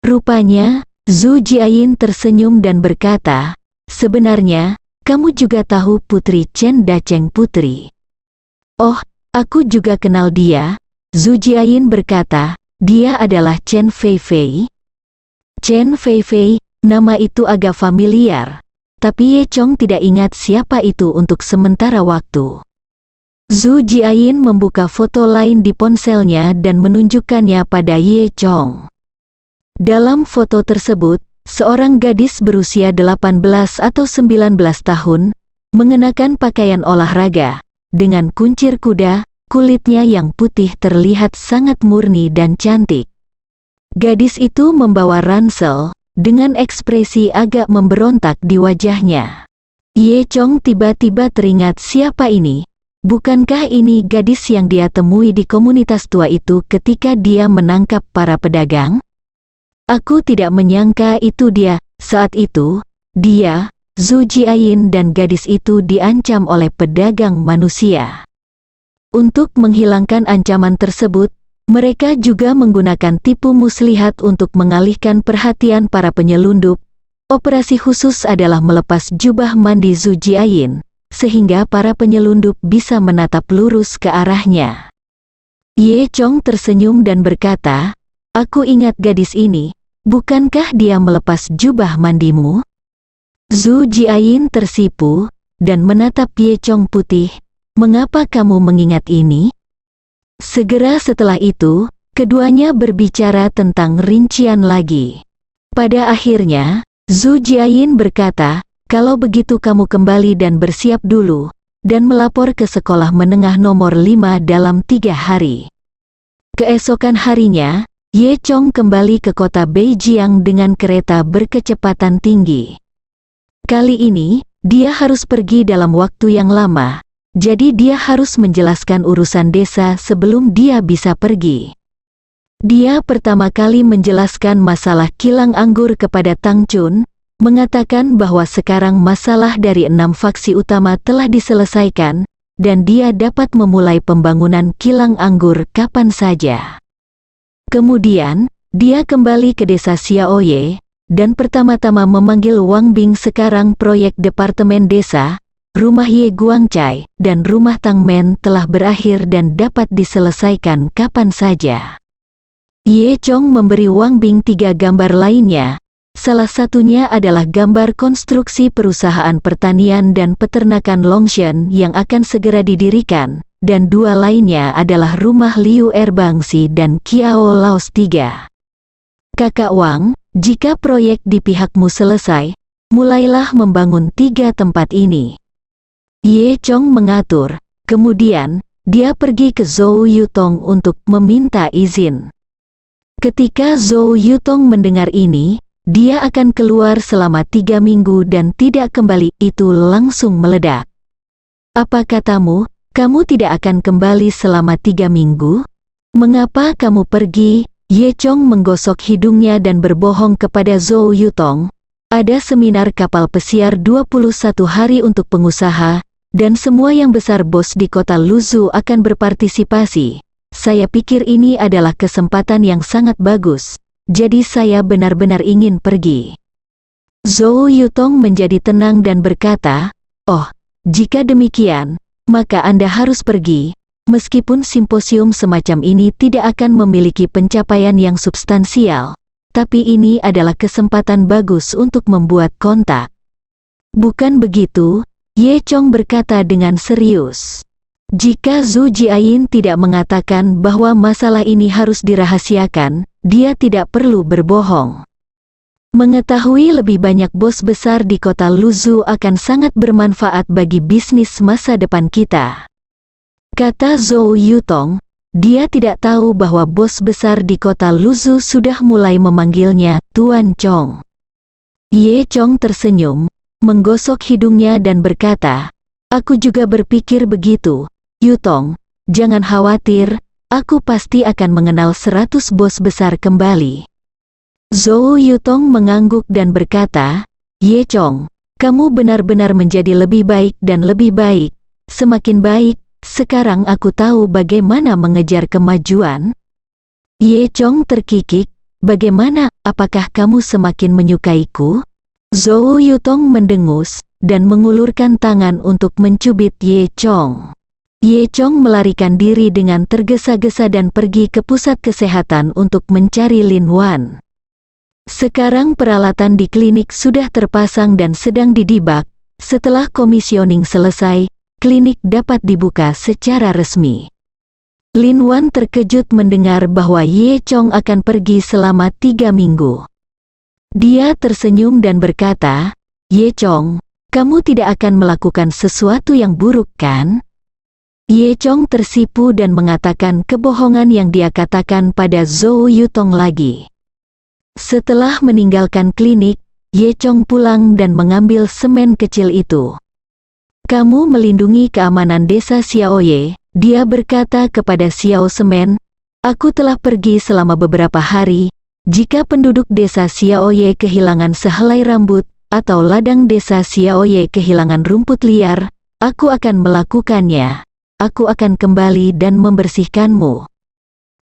Rupanya, Zhu Jiayin tersenyum dan berkata, sebenarnya, kamu juga tahu Putri Chen Dacheng putri. Oh, aku juga kenal dia. Zhu Jiayin berkata, dia adalah Chen Feifei. Chen Feifei, nama itu agak familiar. Tapi Ye Chong tidak ingat siapa itu untuk sementara waktu. Zhu Jiayin membuka foto lain di ponselnya dan menunjukkannya pada Ye Chong. Dalam foto tersebut, seorang gadis berusia 18 atau 19 tahun, mengenakan pakaian olahraga, dengan kuncir kuda, kulitnya yang putih terlihat sangat murni dan cantik. Gadis itu membawa ransel, dengan ekspresi agak memberontak di wajahnya. Ye Chong tiba-tiba teringat siapa ini. Bukankah ini gadis yang dia temui di komunitas tua itu ketika dia menangkap para pedagang? Aku tidak menyangka itu dia. Saat itu, dia, Zhu Jiayin dan gadis itu diancam oleh pedagang manusia. Untuk menghilangkan ancaman tersebut, mereka juga menggunakan tipu muslihat untuk mengalihkan perhatian para penyelundup. Operasi khusus adalah melepas jubah mandi Zhu Jiayin, sehingga para penyelundup bisa menatap lurus ke arahnya. Ye Chong tersenyum dan berkata, aku ingat gadis ini, bukankah dia melepas jubah mandimu? Zhu Jiayin tersipu, dan menatap Ye Chong putih, mengapa kamu mengingat ini? Segera setelah itu, keduanya berbicara tentang rincian lagi. Pada akhirnya, Zhu Jiayin berkata, kalau begitu kamu kembali dan bersiap dulu, dan melapor ke sekolah menengah nomor 5 dalam 3 hari. Keesokan harinya, Ye Chong kembali ke kota Beijiang dengan kereta berkecepatan tinggi. Kali ini, dia harus pergi dalam waktu yang lama, jadi dia harus menjelaskan urusan desa sebelum dia bisa pergi. Dia pertama kali menjelaskan masalah kilang anggur kepada Tang Chun, mengatakan bahwa sekarang masalah dari 6 faksi utama telah diselesaikan, dan dia dapat memulai pembangunan kilang anggur kapan saja. Kemudian, dia kembali ke desa Xiaoye, dan pertama-tama memanggil Wang Bing. Sekarang proyek departemen desa, rumah Ye Guangcai, dan rumah Tang Men telah berakhir dan dapat diselesaikan kapan saja. Ye Chong memberi Wang Bing 3 gambar lainnya. Salah satunya adalah gambar konstruksi perusahaan pertanian dan peternakan Longshan yang akan segera didirikan, dan 2 lainnya adalah rumah Liu Erbangsi dan Kiao Laos 3. Kakak Wang, jika proyek di pihakmu selesai, mulailah membangun 3 tempat ini. Ye Chong mengatur, kemudian, dia pergi ke Zhou Yutong untuk meminta izin. Ketika Zhou Yutong mendengar ini, dia akan keluar selama 3 minggu dan tidak kembali, itu langsung meledak. Apa katamu, kamu tidak akan kembali selama 3 minggu? Mengapa kamu pergi? Ye Chong menggosok hidungnya dan berbohong kepada Zhou Yutong. Ada seminar kapal pesiar 21 hari untuk pengusaha, dan semua yang besar bos di kota Luzhu akan berpartisipasi. Saya pikir ini adalah kesempatan yang sangat bagus. Jadi saya benar-benar ingin pergi. Zhou Yutong menjadi tenang dan berkata, oh, jika demikian, maka Anda harus pergi. Meskipun simposium semacam ini tidak akan memiliki pencapaian yang substansial, tapi ini adalah kesempatan bagus untuk membuat kontak. Bukan begitu? Ye Chong berkata dengan serius. Jika Zhu Jiayin tidak mengatakan bahwa masalah ini harus dirahasiakan, dia tidak perlu berbohong. Mengetahui lebih banyak bos besar di kota Luzhu akan sangat bermanfaat bagi bisnis masa depan kita. Kata Zhou Yutong, dia tidak tahu bahwa bos besar di kota Luzhu sudah mulai memanggilnya Tuan Chong. Ye Chong tersenyum, menggosok hidungnya dan berkata, "Aku juga berpikir begitu, Yutong, jangan khawatir, aku pasti akan mengenal 100 bos besar kembali." Zhou Yutong mengangguk dan berkata, "Ye Chong, kamu benar-benar menjadi lebih baik dan lebih baik, semakin baik. Sekarang aku tahu bagaimana mengejar kemajuan." Ye Chong terkikik, "Bagaimana, apakah kamu semakin menyukaiku?" Zhou Yutong mendengus, dan mengulurkan tangan untuk mencubit Ye Chong. Ye Chong melarikan diri dengan tergesa-gesa dan pergi ke pusat kesehatan untuk mencari Lin Wan. Sekarang peralatan di klinik sudah terpasang dan sedang didibak. Setelah komisioning selesai, klinik dapat dibuka secara resmi. Lin Wan terkejut mendengar bahwa Ye Chong akan pergi selama 3 minggu. Dia tersenyum dan berkata, "Ye Chong, kamu tidak akan melakukan sesuatu yang buruk kan?" Ye Chong tersipu dan mengatakan kebohongan yang dia katakan pada Zhou Yutong lagi. Setelah meninggalkan klinik, Ye Chong pulang dan mengambil semen kecil itu. "Kamu melindungi keamanan desa Xiaoye," dia berkata kepada Xiao Semen. "Aku telah pergi selama beberapa hari. Jika penduduk desa Xiaoye kehilangan sehelai rambut, atau ladang desa Xiaoye kehilangan rumput liar, aku akan melakukannya. Aku akan kembali dan membersihkanmu.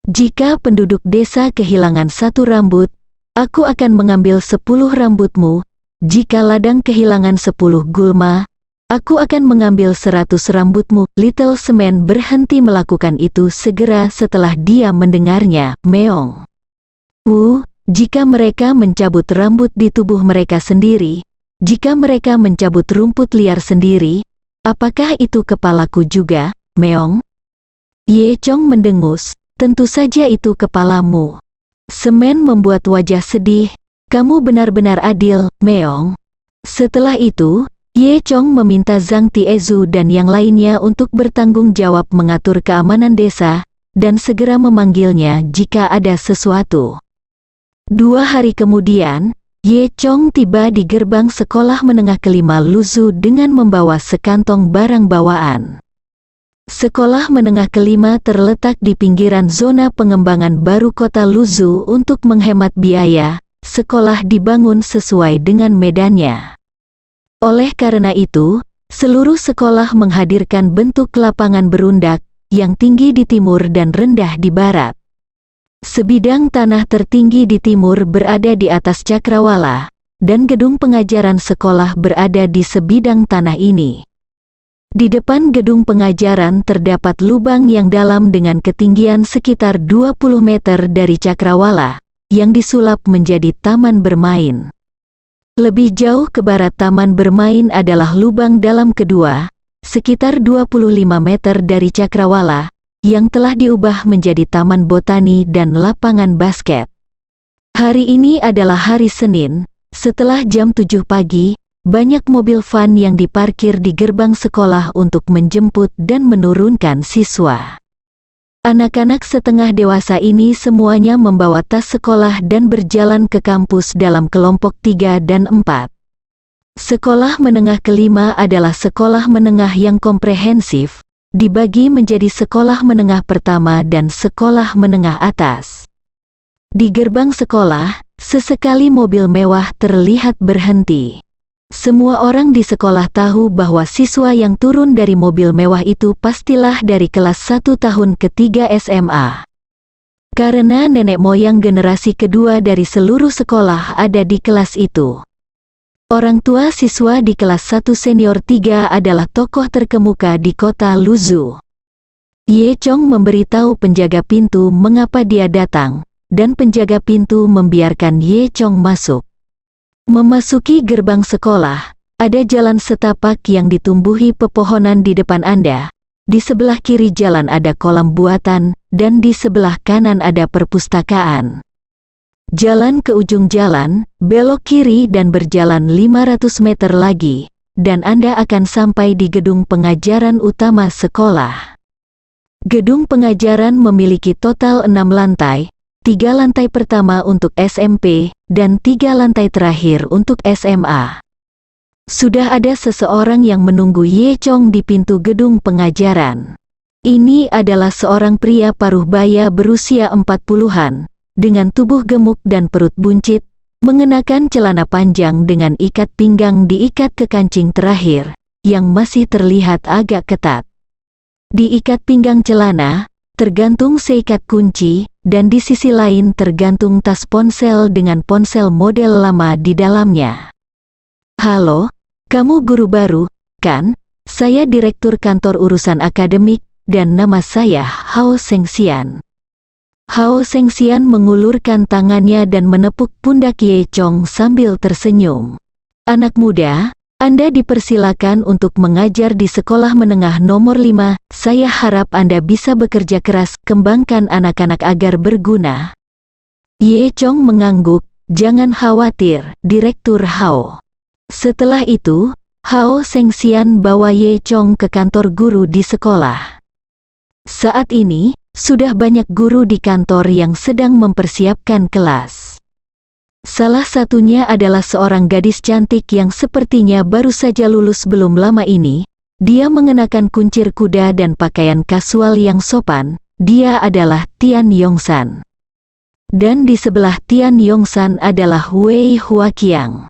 Jika penduduk desa kehilangan 1 rambut, aku akan mengambil 10 rambutmu. Jika ladang kehilangan 10 gulma, aku akan mengambil 100 rambutmu." Little Semen berhenti melakukan itu segera setelah dia mendengarnya. Meong. Jika mereka mencabut rambut di tubuh mereka sendiri, jika mereka mencabut rumput liar sendiri, apakah itu kepalaku juga, Meong? Ye Chong mendengus, "Tentu saja itu kepalamu." Semen membuat wajah sedih. "Kamu benar-benar adil, Meong." Setelah itu, Ye Chong meminta Zhang Tiezu dan yang lainnya untuk bertanggung jawab mengatur keamanan desa, dan segera memanggilnya jika ada sesuatu. 2 hari kemudian, Ye Chong tiba di gerbang sekolah menengah kelima Luzhu dengan membawa sekantong barang bawaan. Sekolah menengah kelima terletak di pinggiran zona pengembangan baru kota Luzhu. Untuk menghemat biaya, sekolah dibangun sesuai dengan medannya. Oleh karena itu, seluruh sekolah menghadirkan bentuk lapangan berundak, yang tinggi di timur dan rendah di barat. Sebidang tanah tertinggi di timur berada di atas cakrawala, dan gedung pengajaran sekolah berada di sebidang tanah ini. Di depan gedung pengajaran terdapat lubang yang dalam dengan ketinggian sekitar 20 meter dari cakrawala, yang disulap menjadi taman bermain. Lebih jauh ke barat taman bermain adalah lubang dalam kedua, sekitar 25 meter dari cakrawala, yang telah diubah menjadi taman botani dan lapangan basket. Hari ini adalah hari Senin. Setelah jam 7 pagi, banyak mobil van yang diparkir di gerbang sekolah untuk menjemput dan menurunkan siswa. Anak-anak setengah dewasa ini semuanya membawa tas sekolah dan berjalan ke kampus dalam kelompok 3 dan 4. Sekolah menengah kelima adalah sekolah menengah yang komprehensif, dibagi menjadi sekolah menengah pertama dan sekolah menengah atas. Di gerbang sekolah, sesekali mobil mewah terlihat berhenti. Semua orang di sekolah tahu bahwa siswa yang turun dari mobil mewah itu pastilah dari kelas 1 tahun ketiga SMA. Karena nenek moyang generasi kedua dari seluruh sekolah ada di kelas itu. Orang tua siswa di kelas 1 senior 3 adalah tokoh terkemuka di kota Luzhu. Ye Chong memberitahu penjaga pintu mengapa dia datang, dan penjaga pintu membiarkan Ye Chong masuk. Memasuki gerbang sekolah, ada jalan setapak yang ditumbuhi pepohonan di depan Anda. Di sebelah kiri jalan ada kolam buatan, dan di sebelah kanan ada perpustakaan. Jalan ke ujung jalan, belok kiri dan berjalan 500 meter lagi, dan Anda akan sampai di gedung pengajaran utama sekolah. Gedung pengajaran memiliki total 6 lantai, 3 lantai pertama untuk SMP, dan 3 lantai terakhir untuk SMA. Sudah ada seseorang yang menunggu Ye Chong di pintu gedung pengajaran. Ini adalah seorang pria paruh baya berusia 40-an, dengan tubuh gemuk dan perut buncit, mengenakan celana panjang dengan ikat pinggang diikat ke kancing terakhir, yang masih terlihat agak ketat. Di ikat pinggang celana, tergantung seikat kunci, dan di sisi lain tergantung tas ponsel dengan ponsel model lama di dalamnya. Halo, kamu guru baru, kan? Saya direktur kantor urusan akademik, dan nama saya Hao Sengxian. Hao Sengxian mengulurkan tangannya dan menepuk pundak Ye Chong sambil tersenyum. Anak muda, Anda dipersilakan untuk mengajar di sekolah menengah nomor 5. Saya harap Anda bisa bekerja keras, kembangkan anak-anak agar berguna. Ye Chong mengangguk, jangan khawatir, Direktur Hao. Setelah itu, Hao Sengxian bawa Ye Chong ke kantor guru di sekolah. Saat ini, sudah banyak guru di kantor yang sedang mempersiapkan kelas. Salah satunya adalah seorang gadis cantik yang sepertinya baru saja lulus belum lama ini. Dia mengenakan kuncir kuda dan pakaian kasual yang sopan. Dia adalah Tian Yongsan. Dan di sebelah Tian Yongsan adalah Wei Huaqiang.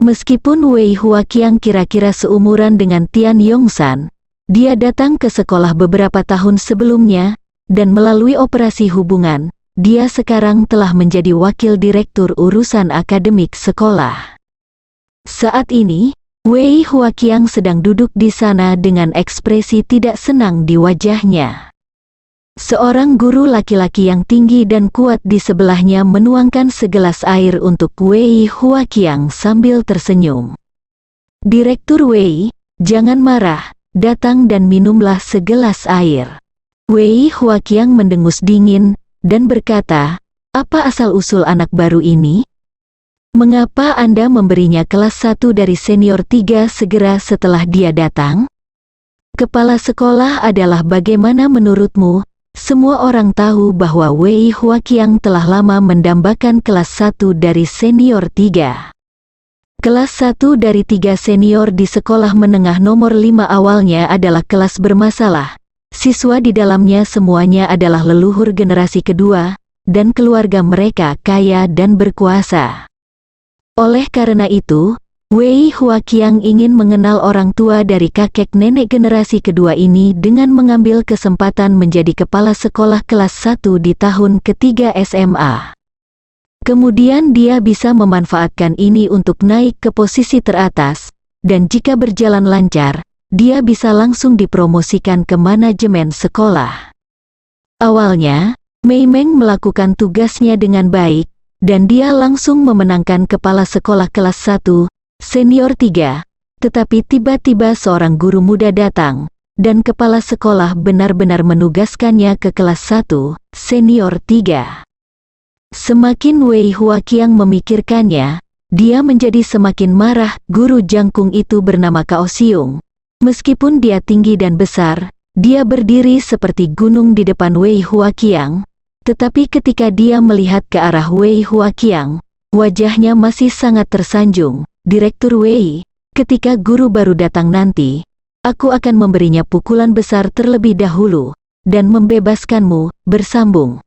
Meskipun Wei Huaqiang kira-kira seumuran dengan Tian Yongsan, dia datang ke sekolah beberapa tahun sebelumnya, dan melalui operasi hubungan, dia sekarang telah menjadi wakil direktur urusan akademik sekolah. Saat ini, Wei Huaqiang sedang duduk di sana dengan ekspresi tidak senang di wajahnya. Seorang guru laki-laki yang tinggi dan kuat di sebelahnya menuangkan segelas air untuk Wei Huaqiang sambil tersenyum. Direktur Wei, jangan marah, datang dan minumlah segelas air. Wei Huaqiang mendengus dingin, dan berkata, apa asal-usul anak baru ini? Mengapa Anda memberinya kelas 1 dari senior 3 segera setelah dia datang? Kepala sekolah adalah bagaimana menurutmu? Semua orang tahu bahwa Wei Huaqiang telah lama mendambakan kelas 1 dari senior 3. Kelas 1 dari 3 senior di sekolah menengah nomor 5 awalnya adalah kelas bermasalah. Siswa di dalamnya semuanya adalah leluhur generasi kedua, dan keluarga mereka kaya dan berkuasa. Oleh karena itu, Wei Huaqiang ingin mengenal orang tua dari kakek nenek generasi kedua ini dengan mengambil kesempatan menjadi kepala sekolah kelas 1 di tahun ketiga SMA. Kemudian dia bisa memanfaatkan ini untuk naik ke posisi teratas, dan jika berjalan lancar, dia bisa langsung dipromosikan ke manajemen sekolah. Awalnya, Mei Meng melakukan tugasnya dengan baik, dan dia langsung memenangkan kepala sekolah kelas 1, senior 3, tetapi tiba-tiba seorang guru muda datang, dan kepala sekolah benar-benar menugaskannya ke kelas 1, senior 3. Semakin Wei Huaqiang memikirkannya, dia menjadi semakin marah. Guru jangkung itu bernama Cao Xiong. Meskipun dia tinggi dan besar, dia berdiri seperti gunung di depan Wei Huaqiang, tetapi ketika dia melihat ke arah Wei Huaqiang, wajahnya masih sangat tersanjung. Direktur Wei, ketika guru baru datang nanti, aku akan memberinya pukulan besar terlebih dahulu, dan membebaskanmu. Bersambung.